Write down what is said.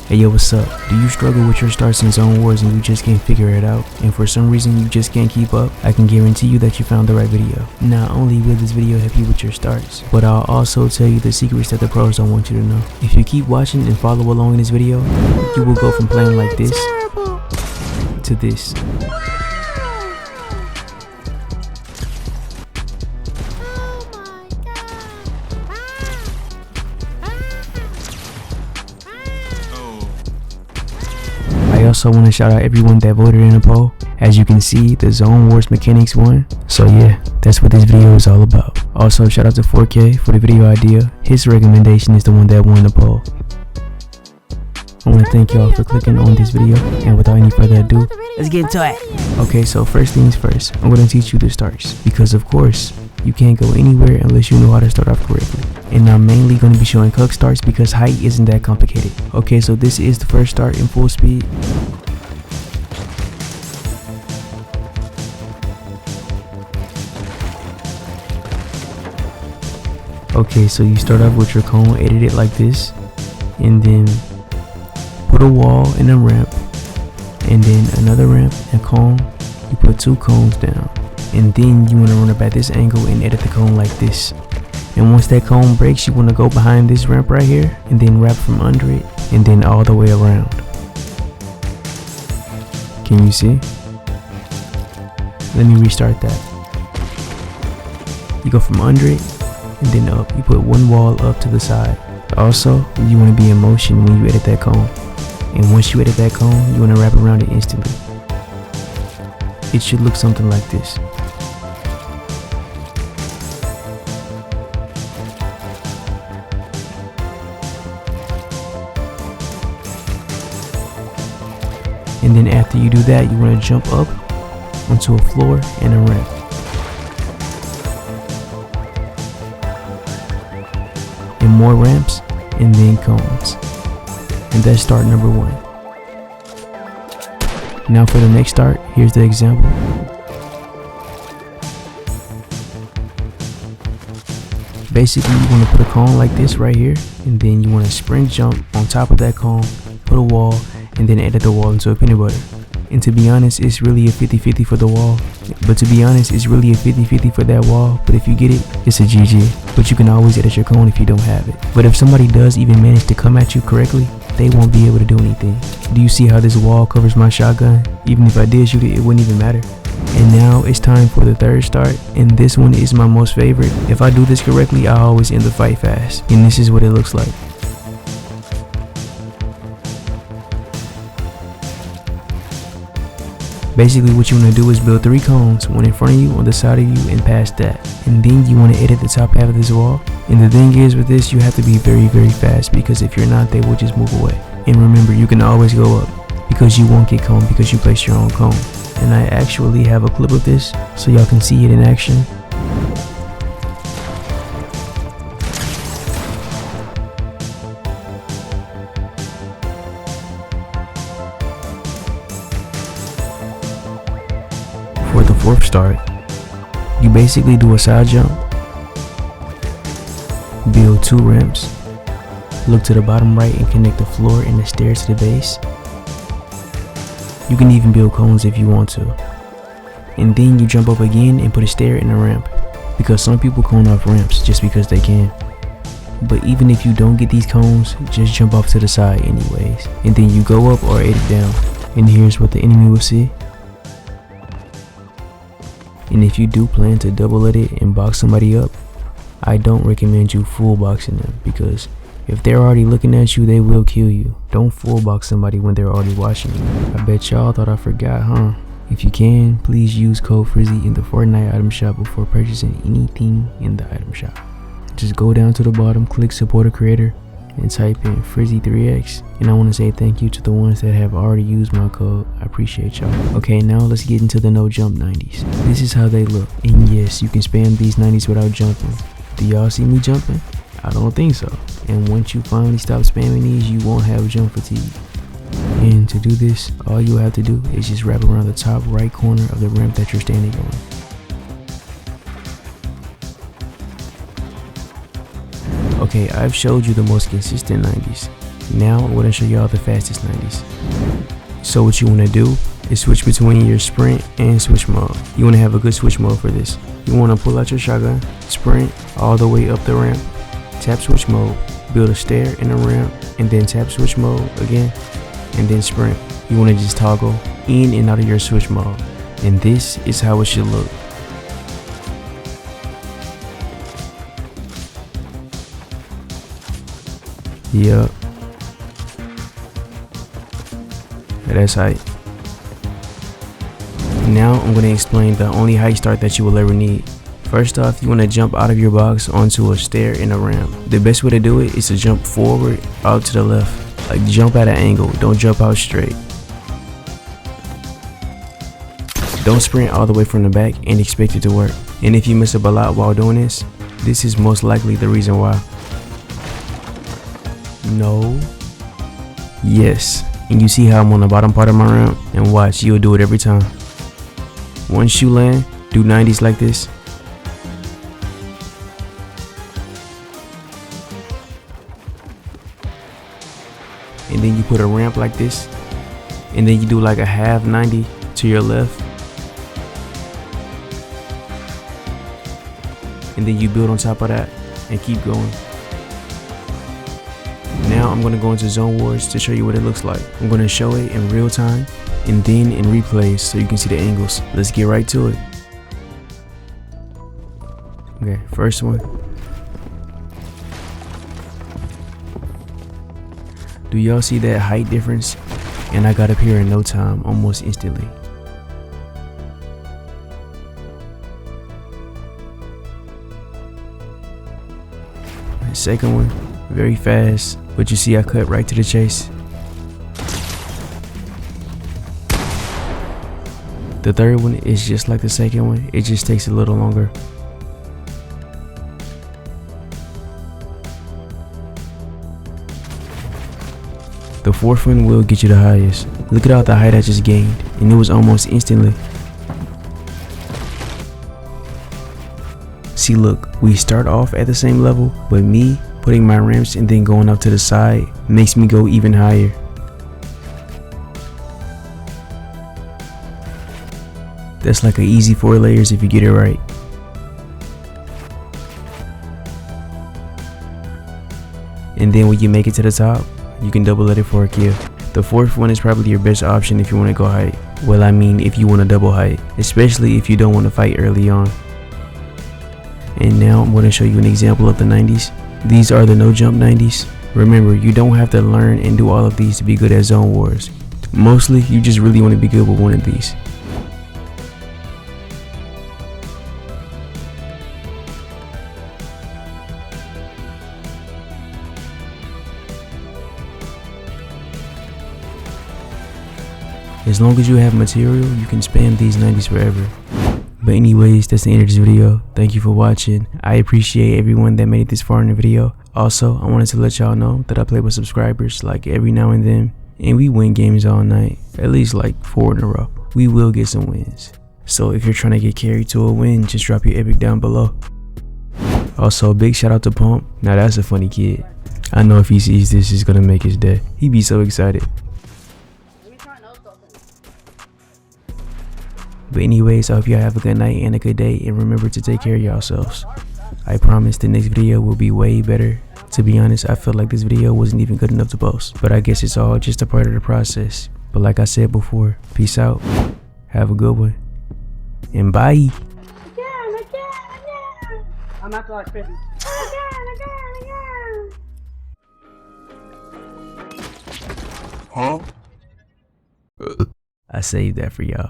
Hey yo, what's up? Do you struggle with your starts in Zone Wars and you just can't figure it out, and for some reason you just can't keep up? I can guarantee you that you found the right video. Not only will this video help you with your starts, but I'll also tell you the secrets that the pros don't want you to know. If you keep watching and follow along in this video, you will go from playing like this to this. I also want to shout out everyone that voted in a poll. As you can see, the Zone Wars mechanics won. So yeah, that's what this video is all about. Also, shout out to 4K for the video idea. His recommendation is the one that won the poll. I want to thank y'all for clicking on this video, and without any further ado, let's get into it. Okay, so first things first, I'm going to teach you the starts, because of course, you can't go anywhere unless you know how to start off correctly. And I'm mainly going to be showing cuck starts because height isn't that complicated. Okay, so this is the first start in full speed. Okay, so you start off with your cone, edit it like this, and then put a wall and a ramp, and then another ramp and cone. You put two cones down, and then you want to run up at this angle and edit the cone like this. And once that cone breaks, you want to go behind this ramp right here and then wrap from under it and then all the way around. Can you see? Let me restart that. You go from under it and then up. You put one wall up to the side. Also, you want to be in motion when you edit that cone. And once you edit that cone, you want to wrap around it instantly. It should look something like this. And then after you do that, you want to jump up onto a floor and a ramp. And more ramps, and then cones. And that's start number one. Now for the next start, here's the example. Basically, you want to put a cone like this right here, and then you want to sprint jump on top of that cone, put a wall, and then edit the wall into a peanut butter. And to be honest, it's really a 50-50 for the wall. But to be honest, it's really a 50-50 for that wall. But if you get it, it's a GG. But you can always edit your cone if you don't have it. But if somebody does even manage to come at you correctly, they won't be able to do anything. Do you see how this wall covers my shotgun? Even if I did shoot it, it wouldn't even matter. And now it's time for the third start, and this one is my most favorite. If I do this correctly, I always end the fight fast. And this is what it looks like. Basically, what you want to do is build 3 cones, one in front of you, on the side of you, and past that. And then you want to edit the top half of this wall. And the thing is with this, you have to be very, very fast, because if you're not, they will just move away. And remember, you can always go up, because you won't get coned because you place your own cone. And I actually have a clip of this, so y'all can see it in action. For the fourth start, you basically do a side jump, build 2 ramps, look to the bottom right and connect the floor and the stairs to the base. You can even build cones if you want to. And then you jump up again and put a stair and a ramp, because some people cone off ramps just because they can. But even if you don't get these cones, just jump off to the side anyways. And then you go up or edit down. And here's what the enemy will see. And if you do plan to double edit and box somebody up, I don't recommend you full boxing them, because if they're already looking at you, they will kill you. Don't full box somebody when they're already watching you. I bet y'all thought I forgot, huh? If you can, please use code Frizzy in the Fortnite item shop before purchasing anything in the item shop. Just go down to the bottom, click support a creator, and type in Frizzy3x. And I want to say thank you to the ones that have already used my code. I appreciate y'all. Okay, now let's get into the no jump 90s. This is how they look. And yes, you can spam these 90s without jumping. Do y'all see me jumping? I don't think so. And once you finally stop spamming these, you won't have jump fatigue. And to do this, all you have to do is just wrap around the top right corner of the ramp that you're standing on. Okay, I've showed you the most consistent 90s. Now I'm going to show y'all the fastest 90s. So what you want to do is switch between your sprint and switch mode. You want to have a good switch mode for this. You want to pull out your shotgun, sprint all the way up the ramp, tap switch mode, build a stair and a ramp, and then tap switch mode again, and then sprint. You want to just toggle in and out of your switch mode, and this is how it should look. Yup. That's height. Now I'm going to explain the only height start that you will ever need. First off, you want to jump out of your box onto a stair and a ramp. The best way to do it is to jump forward out to the left. Like jump at an angle, don't jump out straight. Don't sprint all the way from the back and expect it to work. And if you mess up a lot while doing this is most likely the reason why. No. Yes. And you see how I'm on the bottom part of my ramp? And watch, you'll do it every time. Once you land, do 90s like this. And then you put a ramp like this. And then you do like a half 90 to your left. And then you build on top of that and keep going. Now I'm going to go into Zone Wars to show you what it looks like. I'm going to show it in real time and then in replays so you can see the angles. Let's get right to it. Okay, first one. Do y'all see that height difference? And I got up here in no time, almost instantly. Second one, very fast, but you see I cut right to the chase. The third one is just like the second one, it just takes a little longer. The fourth one will get you the highest. Look at all the height I just gained, and it was almost instantly. See, look, we start off at the same level, but me putting my ramps and then going up to the side makes me go even higher. That's like an easy 4 layers if you get it right. And then when you make it to the top, you can double let it for a kill. The fourth one is probably your best option if you want to go height. Well, I mean if you want to double height, especially if you don't want to fight early on. And now I'm going to show you an example of the 90s. These are the no jump 90s. Remember, you don't have to learn and do all of these to be good at Zone Wars. Mostly, you just really want to be good with one of these. As long as you have material, you can spam these 90s forever. But anyways, that's the end of this video. Thank you for watching. I appreciate everyone that made it this far in the video. Also, I wanted to let y'all know that I play with subscribers like every now and then, and we win games all night, at least like 4 in a row. We will get some wins. So if you're trying to get carried to a win, just drop your epic down below. Also, big shout out to Pump. Now that's a funny kid. I know if he sees this, it's gonna make his day. He'd be so excited. But anyways, I hope y'all have a good night and a good day, and remember to take care of yourselves. I promise the next video will be way better. To be honest, I felt like this video wasn't even good enough to post, but I guess it's all just a part of the process. But like I said before, peace out, have a good one, and bye. Again. I'm not like 50. Again. Huh? I saved that for y'all.